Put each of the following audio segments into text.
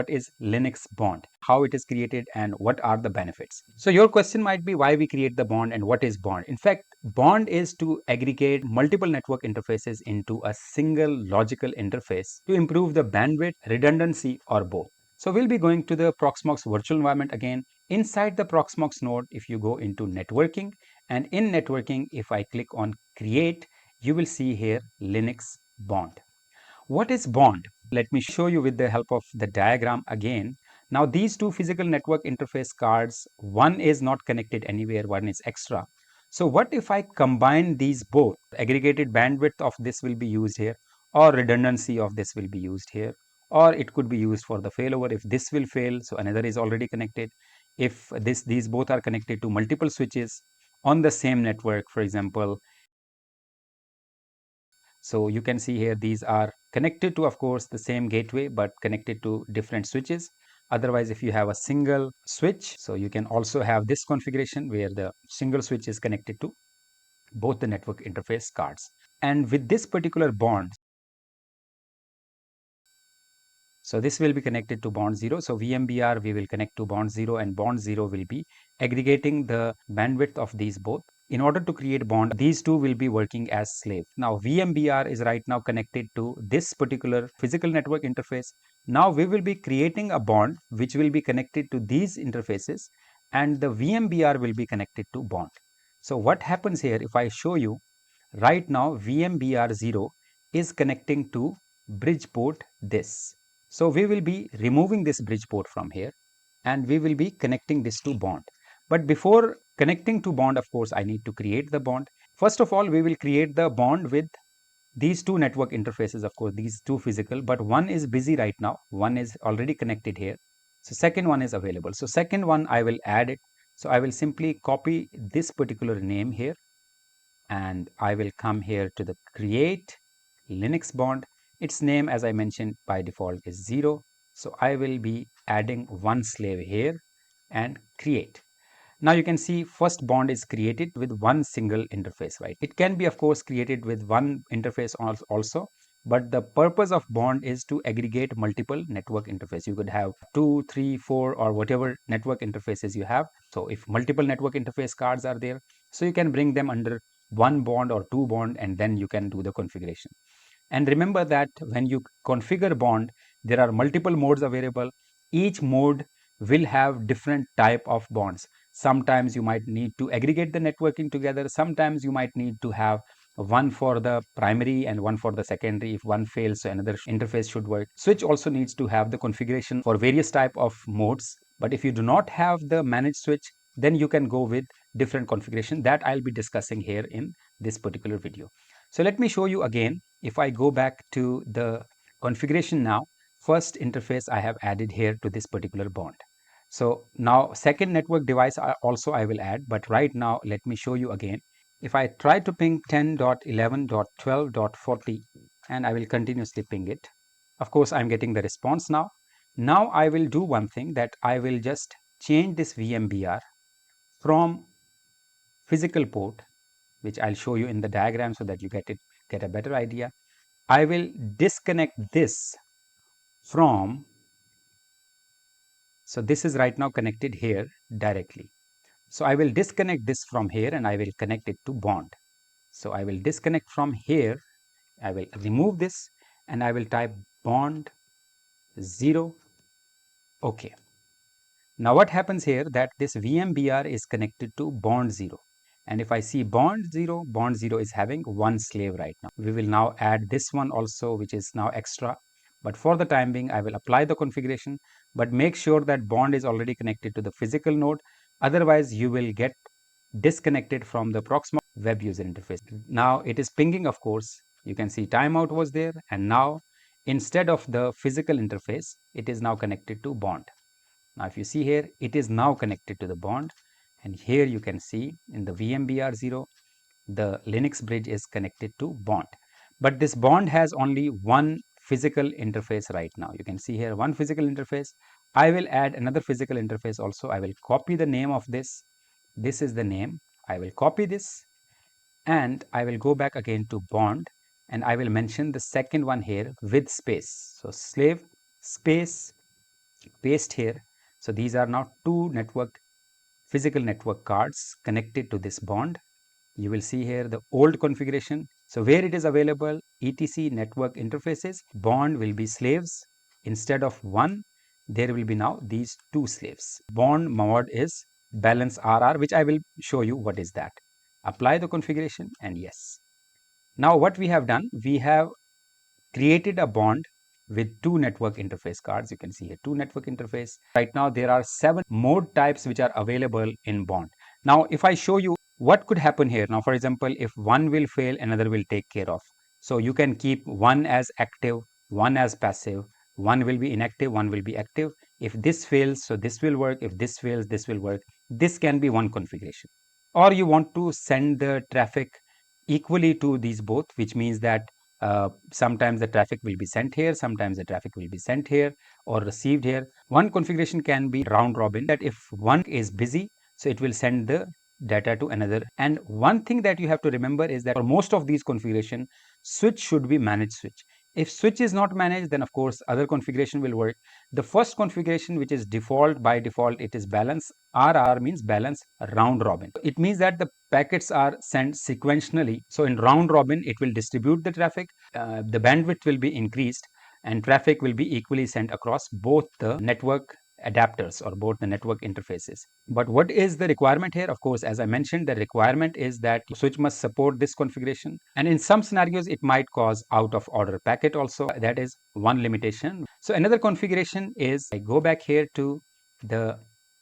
what is Linux bond, how it is created, and what are the benefits. So your question might be why we create the bond and what is bond. In fact, bond is to aggregate multiple network interfaces into a single logical interface to improve the bandwidth, redundancy, or both. So we'll be going to the Proxmox virtual environment again. Inside the Proxmox node, if you go into networking, and in networking, if I click on create, you will see here Linux bond. What is bond? Let me show you with the help of the diagram again. Now these two physical network interface cards, one is not connected anywhere, one is extra. So what if I combine these both? Aggregated bandwidth of this will be used here, or redundancy of this will be used here, or it could be used for the failover. If this will fail, so another is already connected. If these both are connected to multiple switches on the same network, for example, so you can see here these are connected to, of course, the same gateway but connected to different switches. Otherwise, if you have a single switch, so you can also have this configuration where the single switch is connected to both the network interface cards. And with this particular bond, so this will be connected to bond 0. So VMBR we will connect to bond 0, and bond 0 will be aggregating the bandwidth of these both. In order to create bond, these two will be working as slave. Now VMBR is right now connected to this particular physical network interface. Now we will be creating a bond which will be connected to these interfaces, and the VMBR will be connected to bond. So what happens here, if I show you, right now VMBR 0 is connecting to bridge port this. So we will be removing this bridge port from here, and we will be connecting this to bond. But before connecting to bond, of course, I need to create the bond. First of all, we will create the bond with these two network interfaces, of course, these two physical, but one is busy right now, one is already connected here. So second one is available. So second one, I will add it. So I will simply copy this particular name here, and I will come here to the create Linux bond. Its name, as I mentioned, by default is 0. So I will be adding one slave here and create. Now you can see first bond is created with one single interface, right? It can be, of course, created with one interface also, but the purpose of bond is to aggregate multiple network interface. You could have 2, 3, 4, or whatever network interfaces you have. So if multiple network interface cards are there, so you can bring them under one bond or two bond, and then you can do the configuration. And remember that when you configure bond, there are multiple modes available. Each mode will have different type of bonds. Sometimes you might need to aggregate the networking together. Sometimes you might need to have one for the primary and one for the secondary. If one fails, so another interface should work. Switch also needs to have the configuration for various type of modes. But if you do not have the managed switch, then you can go with different configuration that I'll be discussing here in this particular video. So let me show you again. If I go back to the configuration now, first interface I have added here to this particular bond. So now second network device also I will add, but right now let me show you again. If I try to ping 10.11.12.40, and I will continuously ping it, of course I'm getting the response now. Now I will do one thing, that I will just change this VMBR from physical port, which I'll show you in the diagram so that you get a better idea. I will disconnect this from, so this is right now connected here directly. So I will disconnect this from here and I will connect it to bond. So I will disconnect from here, I will remove this, and I will type bond 0. Okay. Now what happens here, that this VMBR is connected to bond 0. And if I see bond 0 is having one slave right now. We will now add this one also, which is now extra. But for the time being, I will apply the configuration, but make sure that bond is already connected to the physical node. Otherwise, you will get disconnected from the Proxmox web user interface. Now it is pinging, of course. You can see timeout was there, and now instead of the physical interface, it is now connected to bond. Now if you see here, it is now connected to the bond, and here you can see in the VMBR 0, the Linux bridge is connected to bond. But this bond has only one physical interface right now. You can see here one physical interface. I will add another physical interface also. I will copy the name of this. This is the name. I will copy this, and I will go back again to bond, and I will mention the second one here with space. So slave space paste here. So these are now two physical network cards connected to this bond. You will see here the old configuration. So where it is available, etc network interfaces, bond will be slaves. Instead of one, there will be now these two slaves. Bond mod is balance RR, which I will show you what is that. Apply the configuration and yes. Now what we have done, we have created a bond with two network interface cards. You can see here two network interface. Right now there are 7 mode types which are available in bond. Now if I show you what could happen here, now for example, if one will fail, another will take care of. So you can keep one as active, one as passive, one will be inactive, one will be active. If this fails, so this will work. If this fails, this will work. This can be one configuration. Or you want to send the traffic equally to these both, which means that sometimes the traffic will be sent here, sometimes the traffic will be sent here or received here. One configuration can be round robin, that if one is busy, so it will send the data to another. And one thing that you have to remember is that for most of these configuration, switch should be managed switch. If switch is not managed, then of course other configuration will work. The first configuration, which is default, by default it is balance RR, means balance round robin. It means that the packets are sent sequentially. So in round robin, it will distribute the traffic, the bandwidth will be increased, and traffic will be equally sent across both the network adapters or both the network interfaces. But what is the requirement here? Of course, as I mentioned, the requirement is that switch must support this configuration, and in some scenarios it might cause out of order packet also. That is one limitation. So another configuration is, I go back here to the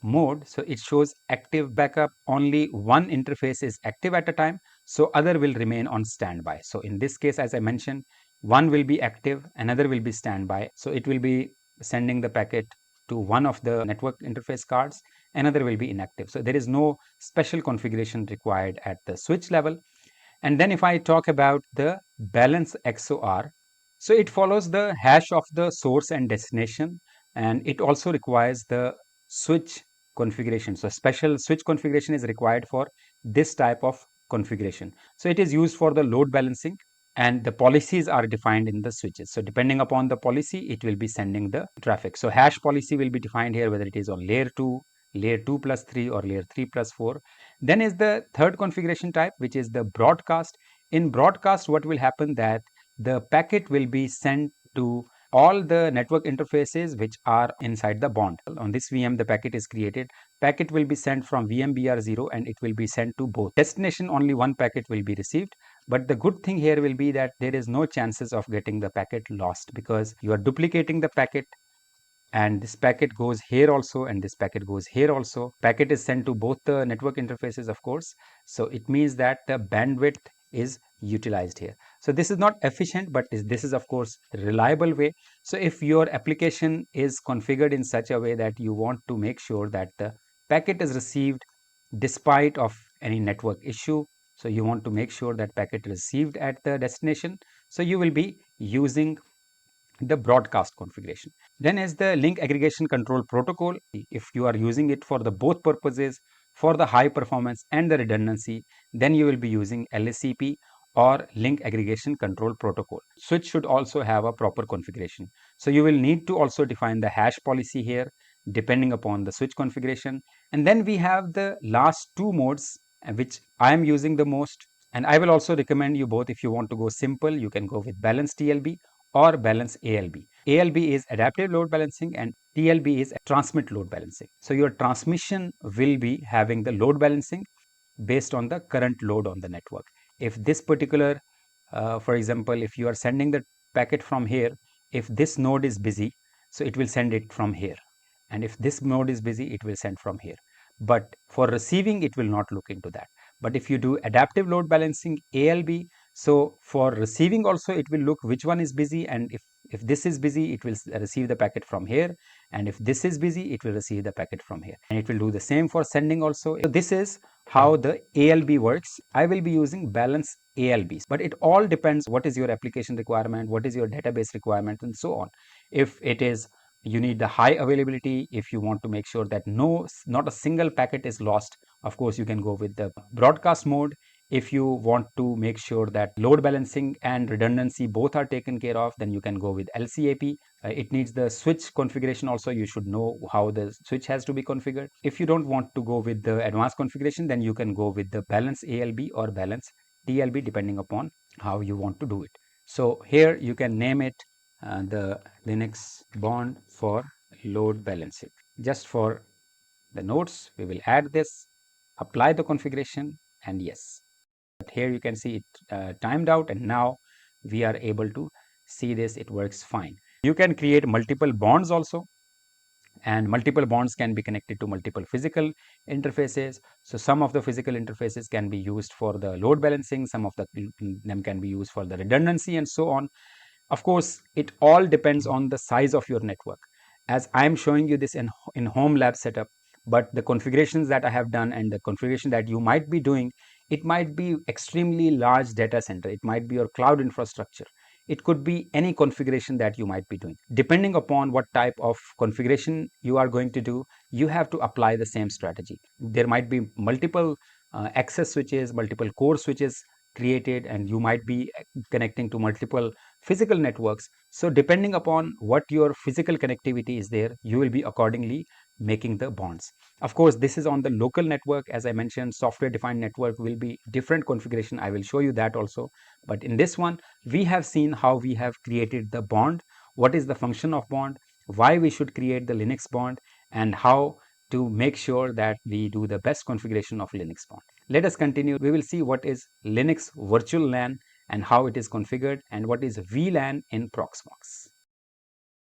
mode, so it shows active backup. Only one interface is active at a time, so other will remain on standby. So in this case, as I mentioned, one will be active, another will be standby. So it will be sending the packet to one of the network interface cards, another will be inactive. So there is no special configuration required at the switch level. And then if I talk about the balance XOR, so it follows the hash of the source and destination, and it also requires the switch configuration. So special switch configuration is required for this type of configuration. So it is used for the load balancing, and the policies are defined in the switches. So depending upon the policy, it will be sending the traffic. So hash policy will be defined here, whether it is on layer 2, layer 2 plus 3 or layer 3 plus 4. Then is the third configuration type, which is the broadcast. In broadcast, what will happen, that the packet will be sent to all the network interfaces which are inside the bond. On this VM, the packet is created. Packet will be sent from VMBR0 and it will be sent to both. Destination, only one packet will be received. But the good thing here will be that there is no chances of getting the packet lost, because you are duplicating the packet, and this packet goes here also and this packet goes here also. Packet is sent to both the network interfaces, of course. So it means that the bandwidth is utilized here. So this is not efficient, but this is of course reliable way. So if your application is configured in such a way that you want to make sure that the packet is received despite of any network issue, so you want to make sure that packet received at the destination, so you will be using the broadcast configuration. Then is the link aggregation control protocol. If you are using it for the both purposes, for the high performance and the redundancy, then you will be using LACP or link aggregation control protocol. Switch should also have a proper configuration. So you will need to also define the hash policy here depending upon the switch configuration. And then we have the last two modes which I am using the most, and I will also recommend you both. If you want to go simple, you can go with balanced TLB or balance ALB. ALB is adaptive load balancing and TLB is transmit load balancing. So your transmission will be having the load balancing based on the current load on the network. If this particular, for example, if you are sending the packet from here, if this node is busy, so it will send it from here. And if this node is busy, it will send from here. But for receiving, it will not look into that. But if you do adaptive load balancing ALB, so for receiving also, it will look which one is busy, and if this is busy, it will receive the packet from here, and if this is busy, it will receive the packet from here, and it will do the same for sending also. So this is how the ALB works. I will be using balance ALBs, but it all depends what is your application requirement, what is your database requirement, and so on. If it is you need the high availability, if you want to make sure that not a single packet is lost, of course you can go with the broadcast mode. If you want to make sure that load balancing and redundancy both are taken care of, then you can go with LCAP, it needs the switch configuration also. You should know how the switch has to be configured. If you don't want to go with the advanced configuration, then you can go with the balance ALB or balance TLB, depending upon how you want to do it. So here you can name it the Linux bond for load balancing. Just for the notes, we will add this, apply the configuration, and yes. But here you can see it timed out, and now we are able to see this, it works fine. You can create multiple bonds also, and multiple bonds can be connected to multiple physical interfaces. So some of the physical interfaces can be used for the load balancing, some of them can be used for the redundancy, and so on. Of course, it all depends on the size of your network. As I am showing you this in home lab setup, but the configurations that I have done and the configuration that you might be doing, it might be extremely large data center, it might be your cloud infrastructure, it could be any configuration that you might be doing. Depending upon what type of configuration you are going to do, you have to apply the same strategy. There might be multiple access switches, multiple core switches created, and you might be connecting to multiple physical networks. So depending upon what your physical connectivity is there, you will be accordingly making the bonds. Of course, this is on the local network. As I mentioned, software defined network will be different configuration. I will show you that also. But in this one, we have seen how we have created the bond, what is the function of bond, why we should create the Linux bond, and how to make sure that we do the best configuration of Linux bond. Let us continue. We will see what is Linux virtual LAN and how it is configured, and what is VLAN in Proxmox.